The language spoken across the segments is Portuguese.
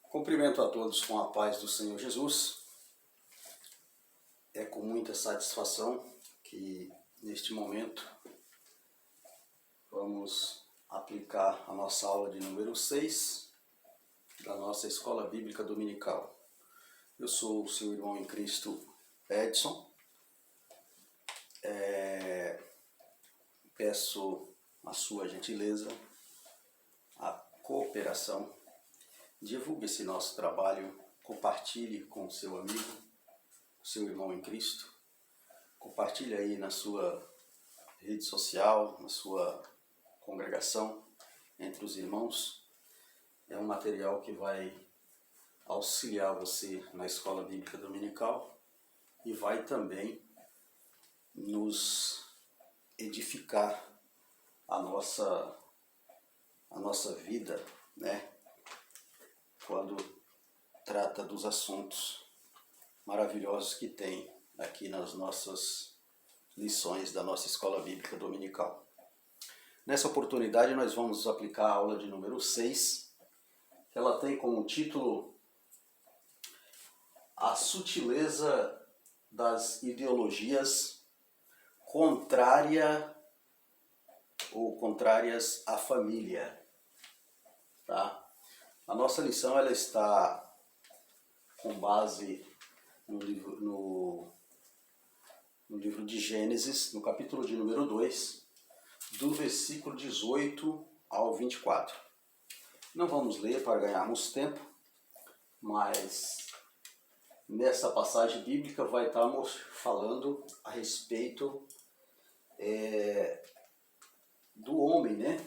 Cumprimento a todos com a paz do Senhor Jesus. É com muita satisfação que, neste momento, vamos aplicar a nossa aula de número 6 da nossa Escola Bíblica Dominical. Eu sou o seu irmão em Cristo, Edson. Peço a sua gentileza, a cooperação. Divulgue esse nosso trabalho, compartilhe com o seu amigo, seu irmão em Cristo. Compartilhe aí na sua rede social, na sua congregação, entre os irmãos. É um material que vai auxiliar você na Escola Bíblica Dominical e vai também nos edificar a nossa vida, né? Quando trata dos assuntos maravilhosos que tem aqui nas nossas lições da nossa Escola Bíblica Dominical. Nessa oportunidade nós vamos aplicar a aula de número 6, que ela tem como título A Sutileza das Ideologias Contrárias à Família. Tá? A nossa lição ela está com base no livro de Gênesis, no capítulo de número 2, do versículo 18 ao 24. Não vamos ler para ganharmos tempo, mas nessa passagem bíblica vai estarmos falando a respeito do homem, né?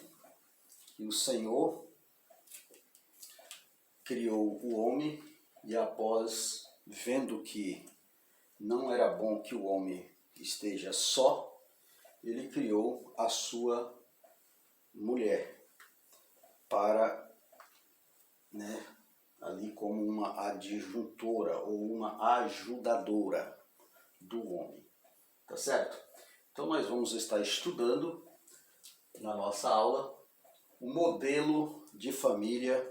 Que o Senhor criou o homem e após vendo que não era bom que o homem esteja só, ele criou a sua mulher para, ali como uma adjuntora ou uma ajudadora do homem, tá certo? Então nós vamos estar estudando na nossa aula o modelo de família,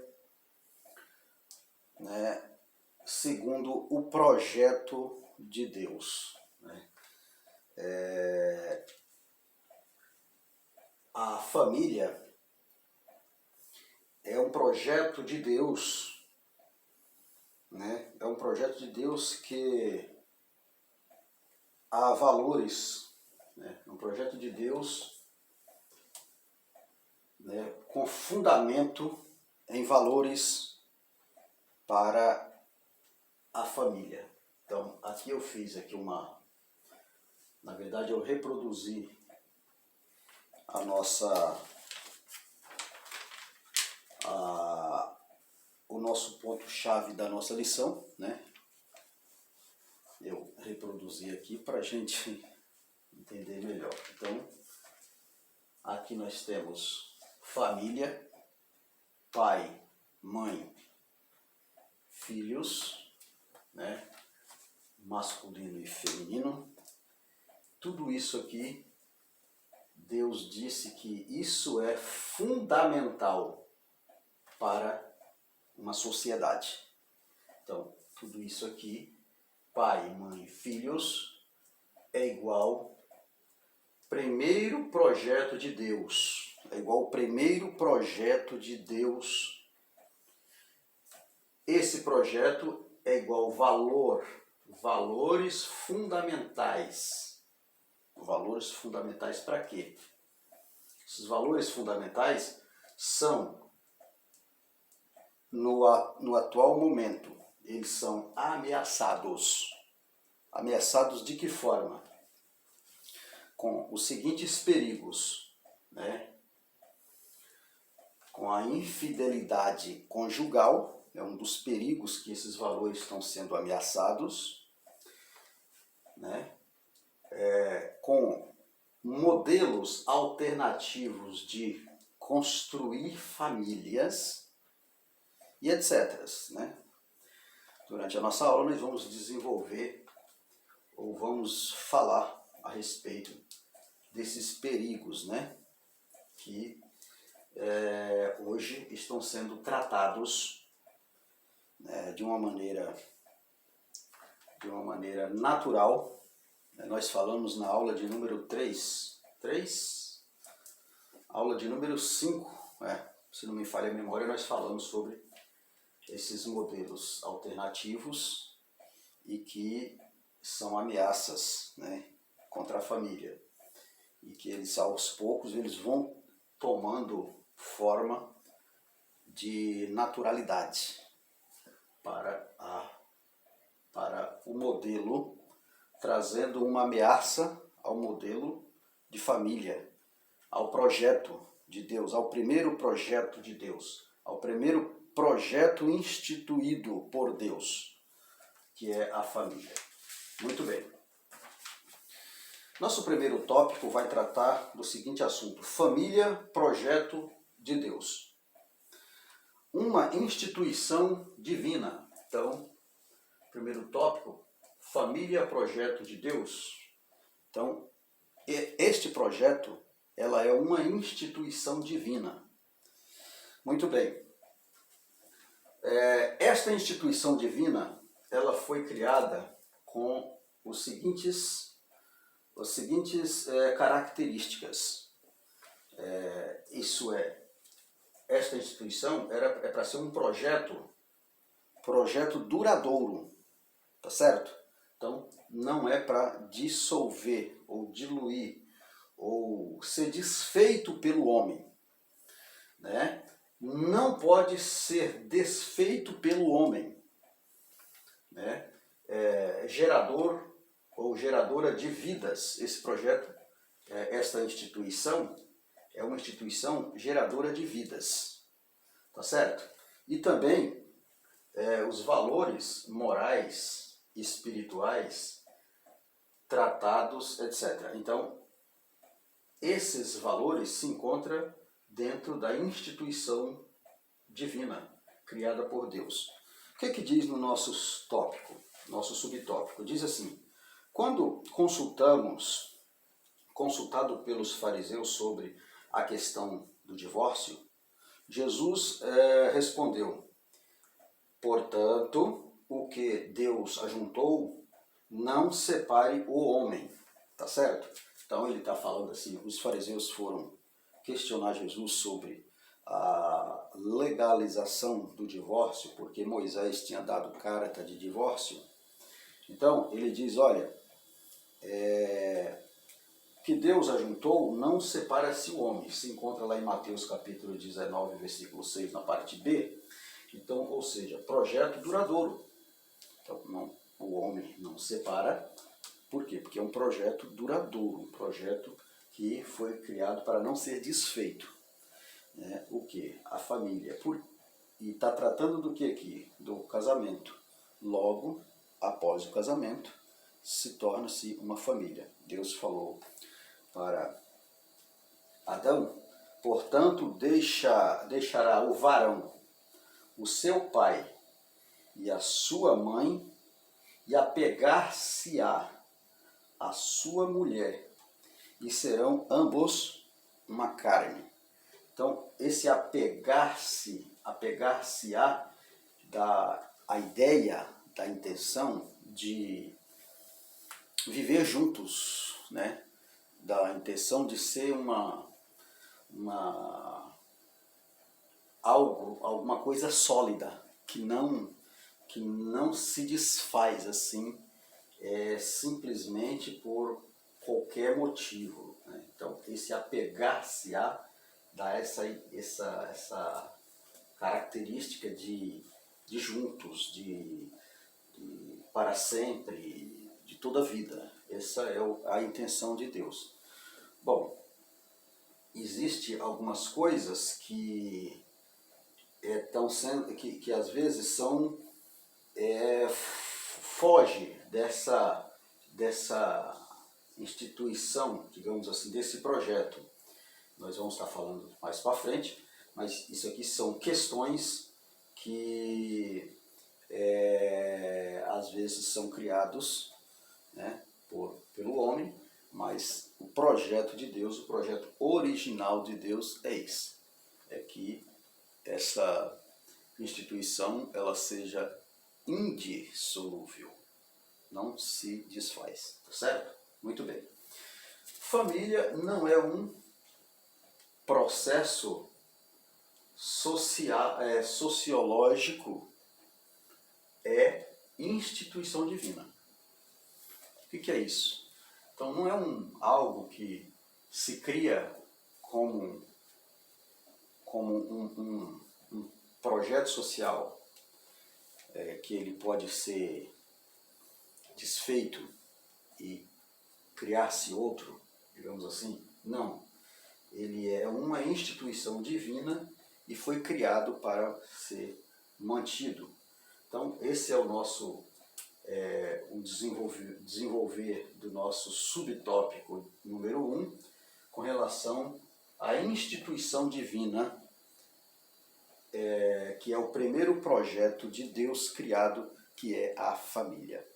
segundo o projeto de Deus. A família é um projeto de Deus, é um projeto de Deus que há valores, é um projeto de Deus com fundamento em valores para a família. Então, aqui eu fiz aqui na verdade eu reproduzi o nosso ponto-chave da nossa lição, Eu reproduzi aqui para a gente entender melhor. Então, aqui nós temos família, pai, mãe, filhos, masculino e feminino. Tudo isso aqui, Deus disse que isso é fundamental para uma sociedade. Então, tudo isso aqui, pai, mãe, filhos, é igual primeiro projeto de Deus. É igual o primeiro projeto de Deus. Esse projeto é igual valores fundamentais. Valores fundamentais para quê? Esses valores fundamentais são, no atual momento, eles são ameaçados. Ameaçados de que forma? Com os seguintes perigos, Com a infidelidade conjugal, é um dos perigos que esses valores estão sendo ameaçados, com modelos alternativos de construir famílias e etc. Durante a nossa aula nós vamos desenvolver ou vamos falar a respeito desses perigos, que hoje estão sendo tratados de uma maneira natural. Nós falamos na aula de número 3, aula de número 5, se não me falha a memória, nós falamos sobre esses modelos alternativos e que são ameaças, contra a família. E que eles, aos poucos, eles vão tomando forma de naturalidade para o modelo, trazendo uma ameaça ao modelo de família, ao projeto de Deus, ao primeiro projeto de Deus, ao primeiro projeto instituído por Deus, que é a família. Muito bem. Nosso primeiro tópico vai tratar do seguinte assunto: família, projeto de Deus. Uma instituição divina. Então, primeiro tópico, família, projeto de Deus. Então, este projeto, ela é uma instituição divina. Muito bem. Esta instituição divina, ela foi criada com os seguintes características. Esta instituição é para ser um projeto duradouro, tá certo? Então, não é para dissolver ou diluir ou ser desfeito pelo homem, Não pode ser desfeito pelo homem, gerador ou geradora de vidas. Esse projeto, esta instituição, é uma instituição geradora de vidas, tá certo? E também os valores morais, espirituais, tratados, etc. Então, esses valores se encontram dentro da instituição divina, criada por Deus. O que diz no nosso subtópico? Diz assim: quando consultado pelos fariseus sobre a questão do divórcio, Jesus respondeu: portanto, o que Deus ajuntou, não separe o homem. Tá certo? Então ele está falando assim, os fariseus foram questionar Jesus sobre a legalização do divórcio, porque Moisés tinha dado carta de divórcio. Então ele diz, olha, que Deus ajuntou, não separa-se o homem. Se encontra lá em Mateus capítulo 19, versículo 6, na parte B. Então, ou seja, projeto duradouro. Então, o homem não separa. Por quê? Porque é um projeto duradouro, um projeto que foi criado para não ser desfeito. O quê? A família. E está tratando do que aqui? Do casamento. Logo, após o casamento, se torna-se uma família. Deus falou para Adão: portanto, deixará o varão o seu pai e a sua mãe, e apegar-se-á a sua mulher, e serão ambos uma carne. Então, esse apegar-se-á dá a ideia, da intenção de viver juntos, da intenção de ser alguma coisa sólida, que não se desfaz assim, simplesmente por qualquer motivo. Então, esse apegar-se-á dá essa característica de juntos, de para sempre, de toda a vida. Essa é a intenção de Deus. Bom, existe algumas coisas que que às vezes foge dessa instituição, digamos assim, desse projeto. Nós vamos estar falando mais para frente, mas isso aqui são questões que às vezes são criados pelo homem, mas o projeto de Deus, o projeto original de Deus é esse. É que essa instituição ela seja indissolúvel, não se desfaz, tá certo? Muito bem. Família não é um processo sociológico, é instituição divina. O que é isso? Então não é algo que se cria como um projeto social que ele pode ser desfeito e criar-se outro, digamos assim. Não. Ele é uma instituição divina e foi criado para ser mantido. Então, esse é o nosso desenvolver do nosso subtópico número 1, com relação à instituição divina, que é o primeiro projeto de Deus criado, que é a família.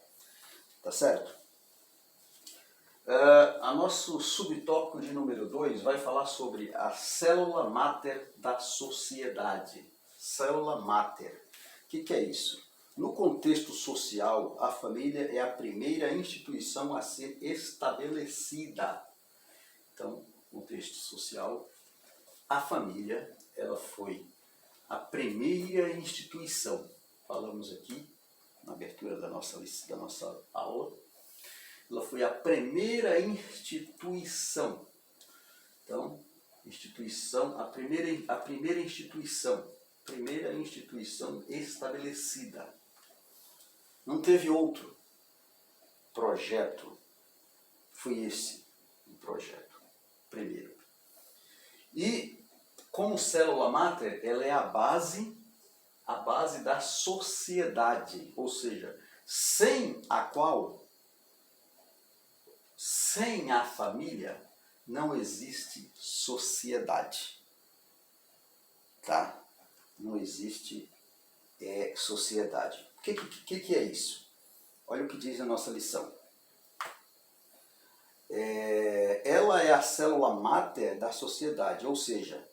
Tá certo? A nosso subtópico de número 2 vai falar sobre a célula máter da sociedade. Célula máter. O que é isso? No contexto social, a família é a primeira instituição a ser estabelecida. Então, no contexto social, a família ela foi a primeira instituição. Falamos aqui na abertura da nossa aula. Ela foi a primeira instituição. Então, a primeira instituição estabelecida. Não teve outro projeto. Foi esse o projeto, primeiro. E, como célula máter, ela é a base da sociedade, ou seja, sem a família, não existe sociedade. Tá? Não existe sociedade. O que é isso? Olha o que diz a nossa lição. Ela é a célula máter da sociedade, ou seja,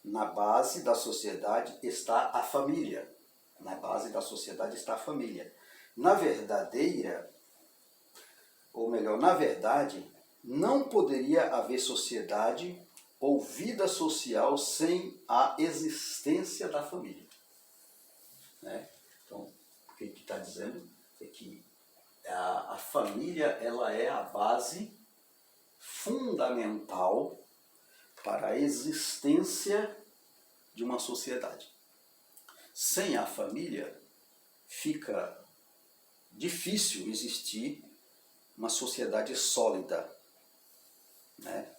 na base da sociedade está a família. Na base da sociedade está a família. Na verdade, não poderia haver sociedade ou vida social sem a existência da família. Né? Então, o que está dizendo é que a família ela é a base fundamental para a existência de uma sociedade. Sem a família, fica difícil existir uma sociedade sólida. Né?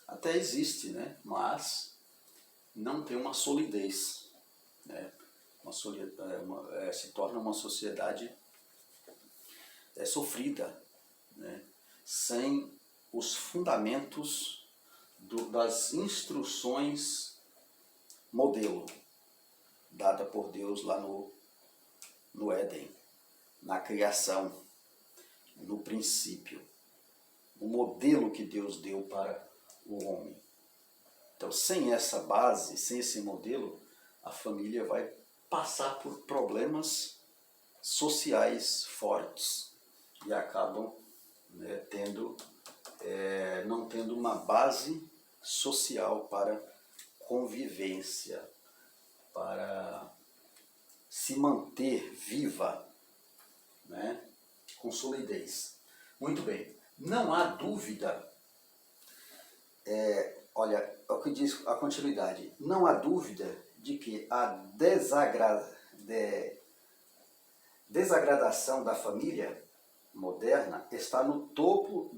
Até existe, né? Mas não tem uma solidez. Né? Se torna uma sociedade sofrida, né? Sem os fundamentos das instruções modelo dada por Deus lá no Éden, na criação, no princípio, o modelo que Deus deu para o homem. Então, sem essa base, sem esse modelo, a família vai passar por problemas sociais fortes e acabam não tendo uma base social para convivência, para se manter viva, né, com solidez. Muito bem, não há dúvida, olha o que diz a continuidade, não há dúvida de que a desagradação da família moderna está no topo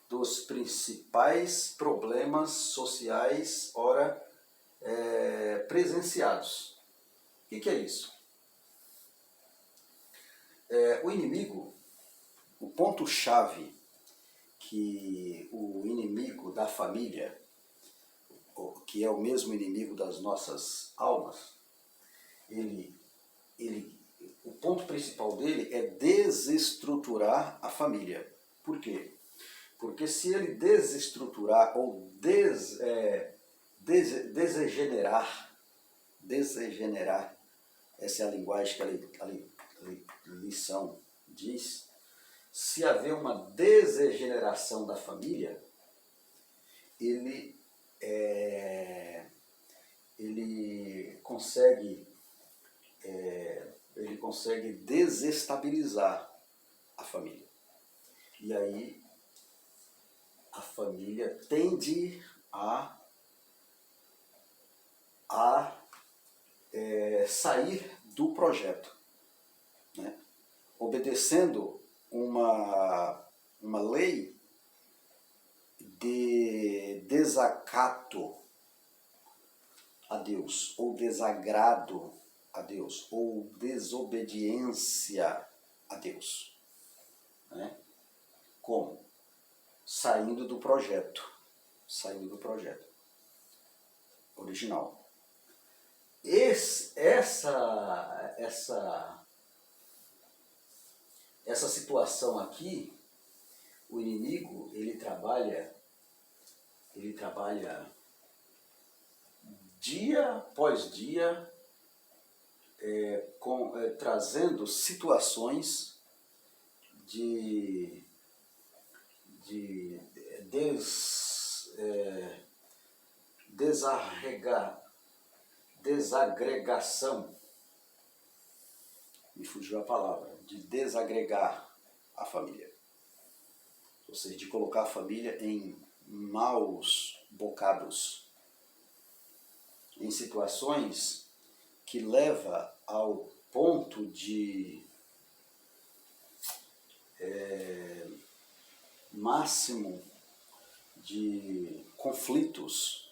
dos principais problemas sociais presenciados. O que é isso? O inimigo, o ponto-chave que o inimigo da família, que é o mesmo inimigo das nossas almas, o ponto principal dele é desestruturar a família. Por quê? Porque se ele desestruturar ou degenerar essa é a linguagem que a lição diz, se haver uma degeneração da família, ele consegue desestabilizar a família. E aí a família tende a sair do projeto, né? Obedecendo uma lei de desacato a Deus, ou desagrado a Deus, ou desobediência a Deus, né? Como? Saindo do projeto original. Essa situação aqui, o inimigo, ele trabalha dia após dia, trazendo situações de desagregação, me fugiu a palavra, de desagregar a família. Ou seja, de colocar a família em maus bocados, em situações que leva ao ponto de máximo de conflitos.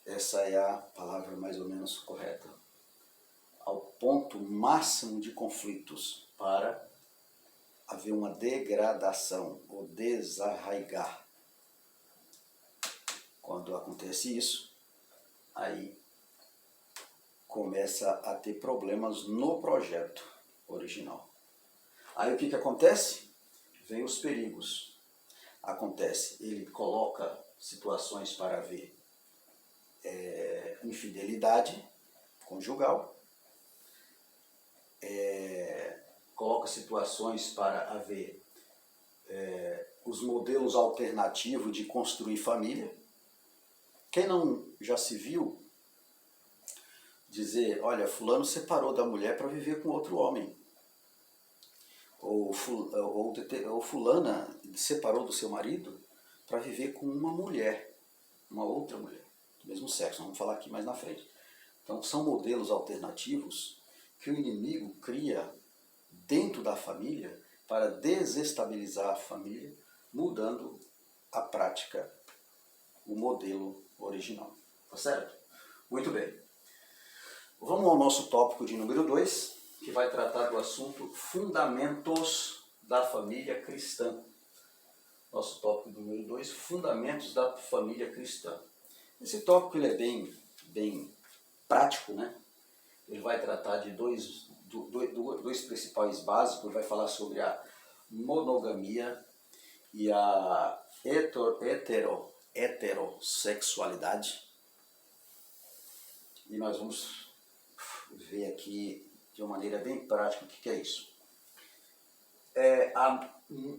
Essa é a palavra mais ou menos correta. Ao ponto máximo de conflitos para haver uma degradação ou desarraigar. Quando acontece isso, aí começa a ter problemas no projeto original. Aí o que acontece? Vem os perigos. Acontece, ele coloca situações para haver infidelidade conjugal, coloca situações para haver os modelos alternativos de construir família. Quem não já se viu dizer, olha, fulano separou da mulher para viver com outro homem, ou fulana separou do seu marido para viver com uma mulher, uma outra mulher, do mesmo sexo, vamos falar aqui mais na frente. Então são modelos alternativos que o inimigo cria dentro da família para desestabilizar a família, mudando a prática, o modelo original. Tá certo? Muito bem. Vamos ao nosso tópico de número 2, que vai tratar do assunto Fundamentos da Família Cristã. Nosso tópico número 2, Fundamentos da Família Cristã. Esse tópico ele é bem prático, né? Ele vai tratar de dois principais básicos. Ele vai falar sobre a monogamia e a heterossexualidade. E nós vamos ver aqui de uma maneira bem prática o que é isso. A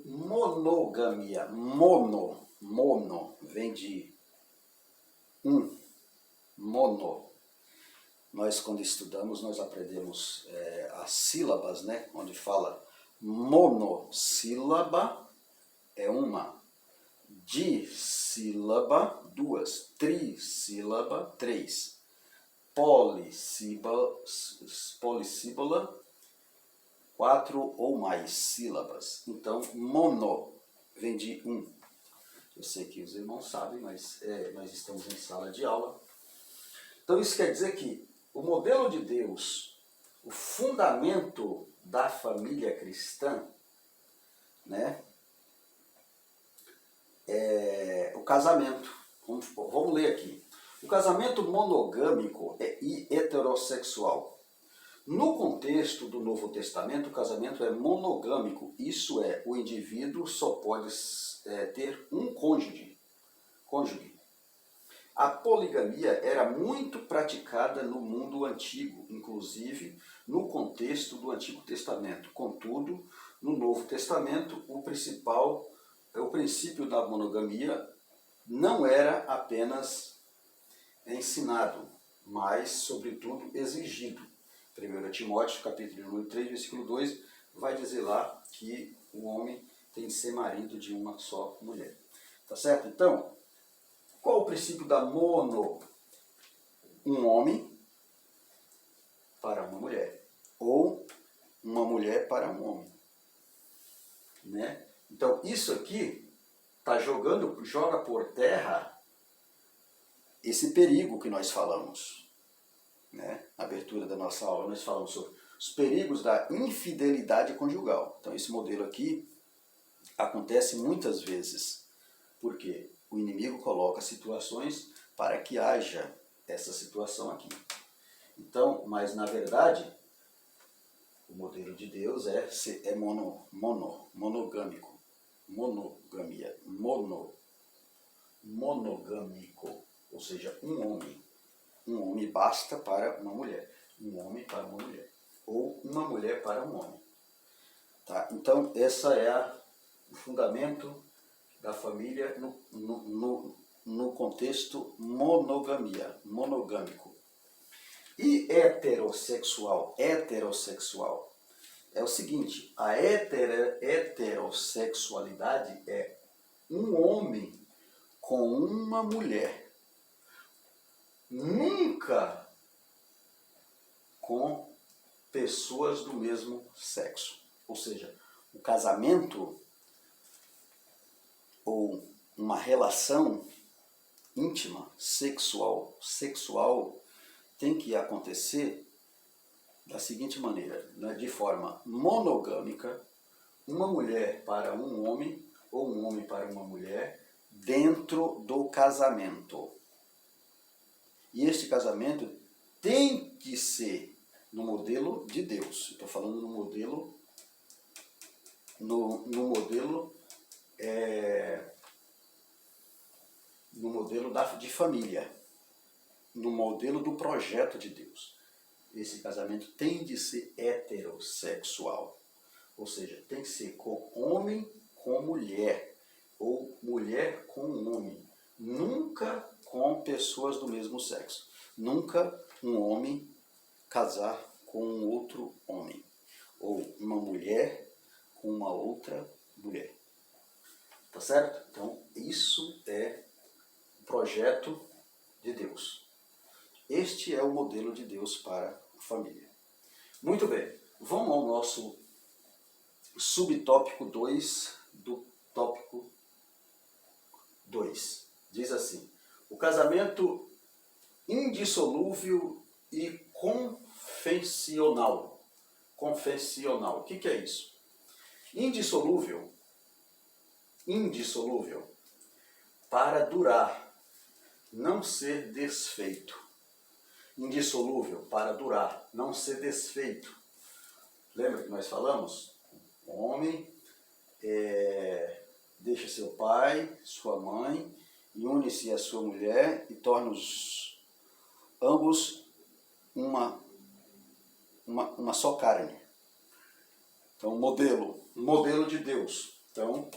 monogamia, mono vem de mono. Nós, quando estudamos, nós aprendemos as sílabas, né? Onde fala monossílaba é uma, dissílaba, duas, trissílaba, três, polissílaba, 4 ou mais sílabas. Então, mono vem de Eu sei que os irmãos sabem, mas nós estamos em sala de aula. Então, isso quer dizer que o modelo de Deus, o fundamento da família cristã, né, é o casamento. Vamos ler aqui. O casamento monogâmico e heterossexual. No contexto do Novo Testamento, o casamento é monogâmico. Isso é, o indivíduo só pode ter um cônjuge. A poligamia era muito praticada no mundo antigo, inclusive no contexto do Antigo Testamento. Contudo, no Novo Testamento, o princípio da monogamia não era apenas ensinado, mas, sobretudo, exigido. 1 Timóteo, capítulo 3, versículo 2, vai dizer lá que o homem tem de ser marido de uma só mulher. Tá certo? Então, qual o princípio da mono? Um homem para uma mulher, ou uma mulher para um homem. Né? Então, isso aqui joga por terra esse perigo que nós falamos. Né? Na abertura da nossa aula, nós falamos sobre os perigos da infidelidade conjugal. Então, esse modelo aqui acontece muitas vezes, porque o inimigo coloca situações para que haja essa situação aqui. Então, mas na verdade, o modelo de Deus é monogâmico. Monogâmico, ou seja, um homem. Um homem basta para uma mulher. Um homem para uma mulher. Ou uma mulher para um homem. Tá? Então, essa é o fundamento da família no contexto monogâmico. E heterossexual é o seguinte: a heterossexualidade é um homem com uma mulher, nunca com pessoas do mesmo sexo. Ou seja, o casamento ou uma relação íntima, sexual, tem que acontecer da seguinte maneira, né? De forma monogâmica, uma mulher para um homem ou um homem para uma mulher dentro do casamento. E este casamento tem que ser no modelo de Deus. Estou falando no modelo de família, no modelo do projeto de Deus. Esse casamento tem de ser heterossexual, ou seja, tem que ser com homem com mulher, ou mulher com homem, nunca com pessoas do mesmo sexo, nunca um homem casar com um outro homem, ou uma mulher com uma outra mulher. Tá certo? Então, isso é o projeto de Deus. Este é o modelo de Deus para a família. Muito bem, vamos ao nosso subtópico 2 do tópico 2. Diz assim: o casamento indissolúvel e confessional. Confessional, o que é isso? Indissolúvel, para durar, não ser desfeito. Indissolúvel, para durar, não ser desfeito. Lembra que nós falamos? O homem deixa seu pai, sua mãe, e une-se à sua mulher e torna ambos uma só carne. Então, modelo de Deus. Então,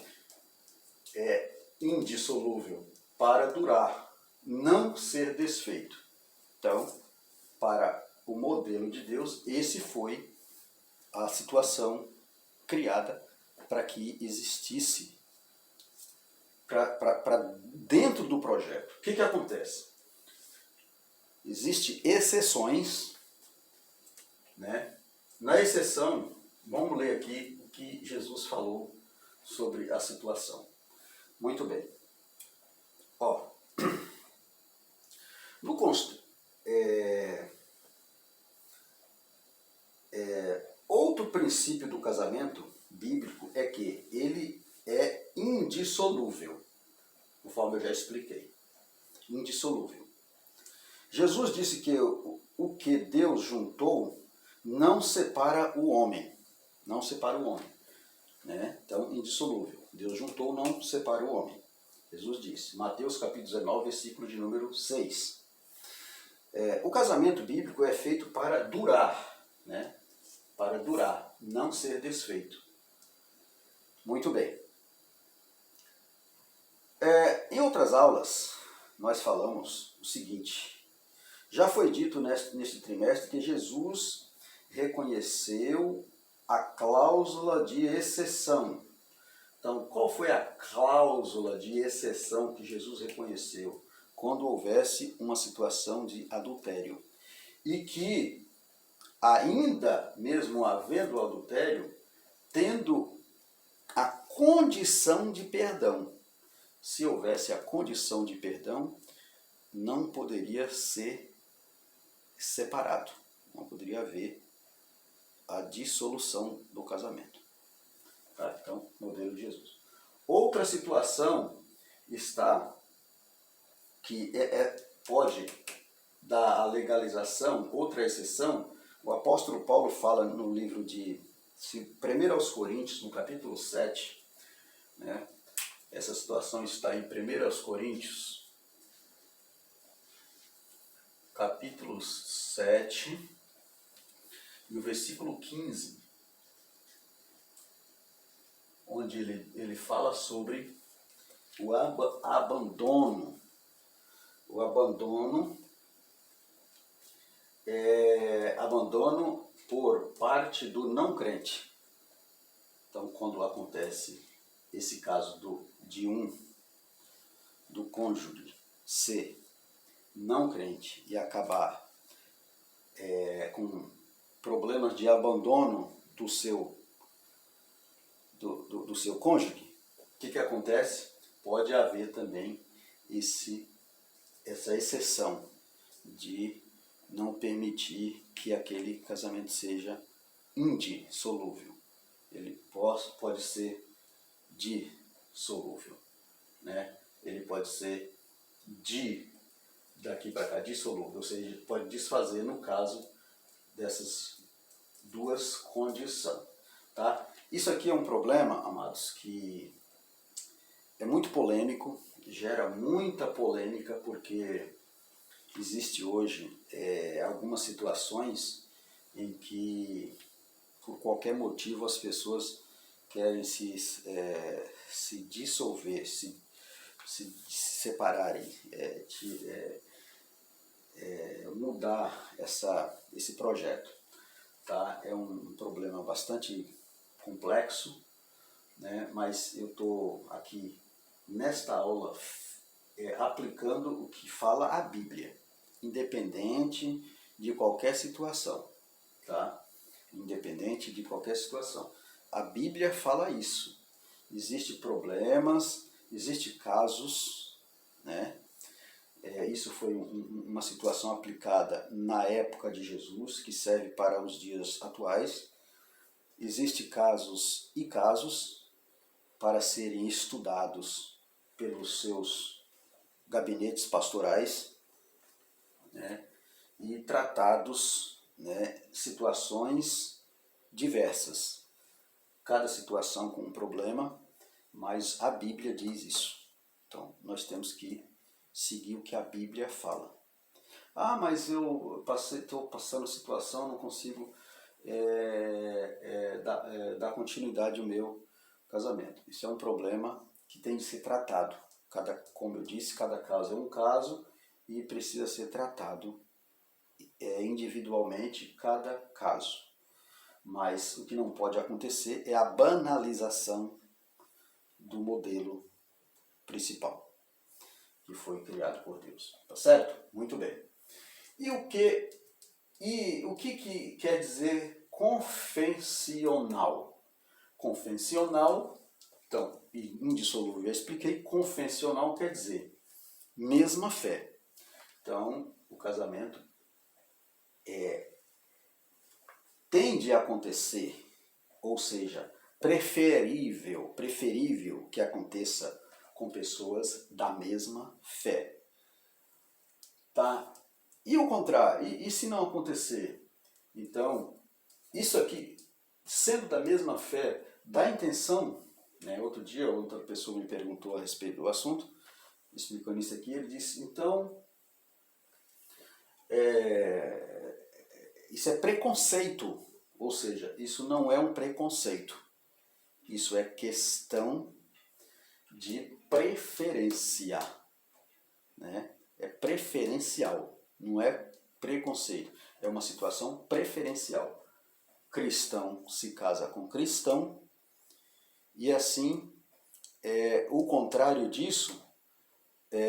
é indissolúvel, para durar, não ser desfeito. Então, para o modelo de Deus, esse foi a situação criada para que existisse, para dentro do projeto. O que acontece? Existem exceções, né? Na exceção, vamos ler aqui o que Jesus falou sobre a situação. Muito bem. Ó, no outro princípio do casamento bíblico é que ele é indissolúvel, conforme eu já expliquei. Indissolúvel. Jesus disse que o que Deus juntou não separa o homem. Não separa o homem. Né? Então, indissolúvel. Deus juntou, não separa o homem. Jesus disse, Mateus capítulo 19, versículo de número 6. O casamento bíblico é feito para durar, né? Para durar, não ser desfeito. Muito bem. Em outras aulas, nós falamos o seguinte, já foi dito neste trimestre que Jesus reconheceu a cláusula de exceção. Então, qual foi a cláusula de exceção que Jesus reconheceu quando houvesse uma situação de adultério? E que, ainda mesmo havendo adultério, tendo a condição de perdão, se houvesse a condição de perdão, não poderia ser separado, não poderia haver a dissolução do casamento. Tá? Então, modelo de Jesus. Outra situação está que pode dar a legalização, outra exceção, o apóstolo Paulo fala no livro de 1 aos Coríntios, no capítulo 7, né? Essa situação está em 1 aos Coríntios, capítulo 7, e o versículo 15, onde ele fala sobre o abandono. O abandono abandono por parte do não crente. Então, quando acontece esse caso do cônjuge ser não crente e acabar com problemas de abandono do seu cônjuge, o que acontece? Pode haver também essa exceção de não permitir que aquele casamento seja indissolúvel. Ele pode ser dissolúvel, né? Ele pode ser daqui para cá, dissolúvel, ou seja, pode desfazer no caso dessas duas condições. Tá? Isso aqui é um problema, amados, que é muito polêmico, gera muita polêmica, porque existe hoje algumas situações em que, por qualquer motivo, as pessoas querem se dissolver, se separarem, mudar esse projeto. Tá? É um problema bastante complexo, né? Mas eu estou aqui nesta aula aplicando o que fala a Bíblia, independente de qualquer situação. Tá? Independente de qualquer situação. A Bíblia fala isso. Existem problemas, existem casos, né? Isso foi uma situação aplicada na época de Jesus, que serve para os dias atuais. Existem casos e casos para serem estudados pelos seus gabinetes pastorais, né? E tratados, né, situações diversas. Cada situação com um problema, mas a Bíblia diz isso. Então, nós temos que seguir o que a Bíblia fala. Ah, mas eu estou passando situação, não consigo dar continuidade ao meu casamento. Isso é um problema que tem de ser tratado. Como eu disse, cada caso é um caso e precisa ser tratado individualmente, cada caso. Mas o que não pode acontecer é a banalização do modelo principal que foi criado por Deus. Tá certo? Muito bem. E o que quer dizer confessional? Confessional, então, indissolúvel, eu expliquei. Confessional quer dizer mesma fé. Então, o casamento tende a acontecer, ou seja, preferível que aconteça com pessoas da mesma fé. Tá? E o contrário? E se não acontecer? Então, isso aqui, sendo da mesma fé, dá a intenção, né? Outro dia, outra pessoa me perguntou a respeito do assunto, explicando isso aqui, ele disse, então, isso é preconceito, ou seja, isso não é um preconceito, isso é questão de preferência, né? É preferencial, não é preconceito, é uma situação preferencial. Cristão se casa com cristão e assim o contrário disso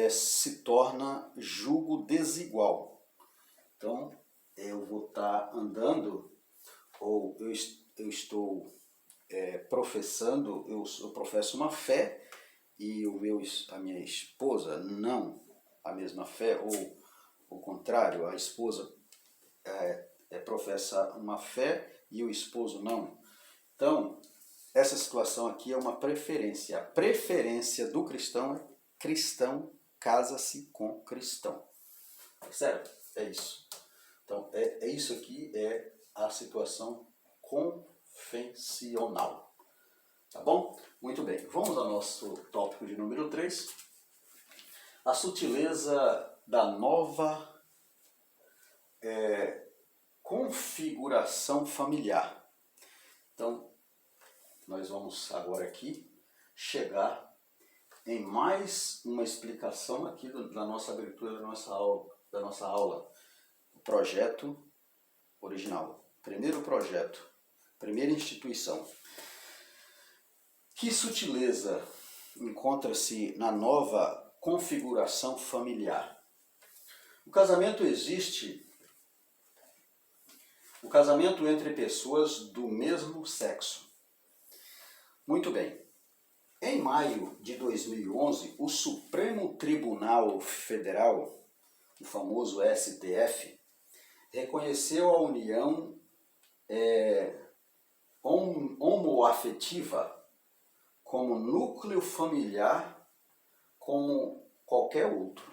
se torna julgo desigual. Então eu vou estar andando ou eu estou professando, eu professo uma fé e a minha esposa não a mesma fé, ou o contrário, a esposa professa uma fé e o esposo não. Então, essa situação aqui é uma preferência. A preferência do cristão é cristão casa-se com cristão. Certo? É isso. Então, isso aqui é a situação confessional. Tá bom? Muito bem. Vamos ao nosso tópico de número 3. A sutileza da nova configuração familiar. Então, nós vamos agora aqui chegar em mais uma explicação aqui da nossa abertura da nossa aula. O projeto original. Primeiro projeto, primeira instituição. Que sutileza encontra-se na nova configuração familiar? O casamento entre pessoas do mesmo sexo. Muito bem. Em maio de 2011, o Supremo Tribunal Federal, o famoso STF, reconheceu a união homoafetiva como núcleo familiar como qualquer outro.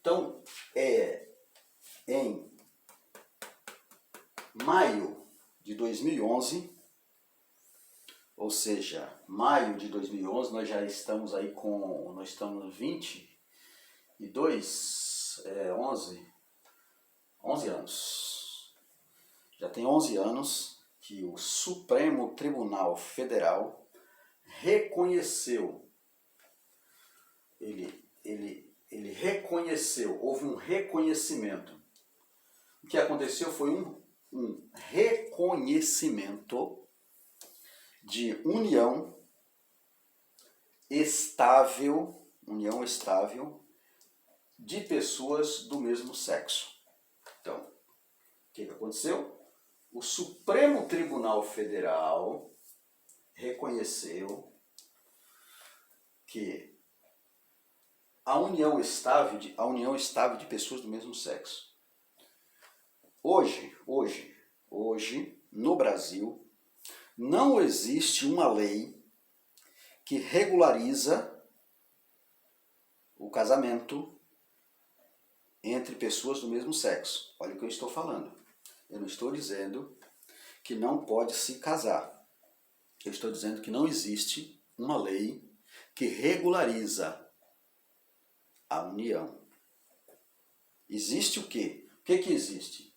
Então, em maio de 2011, ou seja, maio de 2011, nós já estamos aí nós estamos 11 anos. Já tem 11 anos que o Supremo Tribunal Federal reconheceu, ele reconheceu, houve um reconhecimento. O que aconteceu foi um reconhecimento de união estável de pessoas do mesmo sexo. Então, o que aconteceu? O Supremo Tribunal Federal reconheceu que a união estável de pessoas do mesmo sexo. Hoje, no Brasil, não existe uma lei que regulariza o casamento entre pessoas do mesmo sexo. Olha o que eu estou falando. Eu não estou dizendo que não pode se casar. Eu estou dizendo que não existe uma lei que regulariza a união. Existe o quê? O que existe?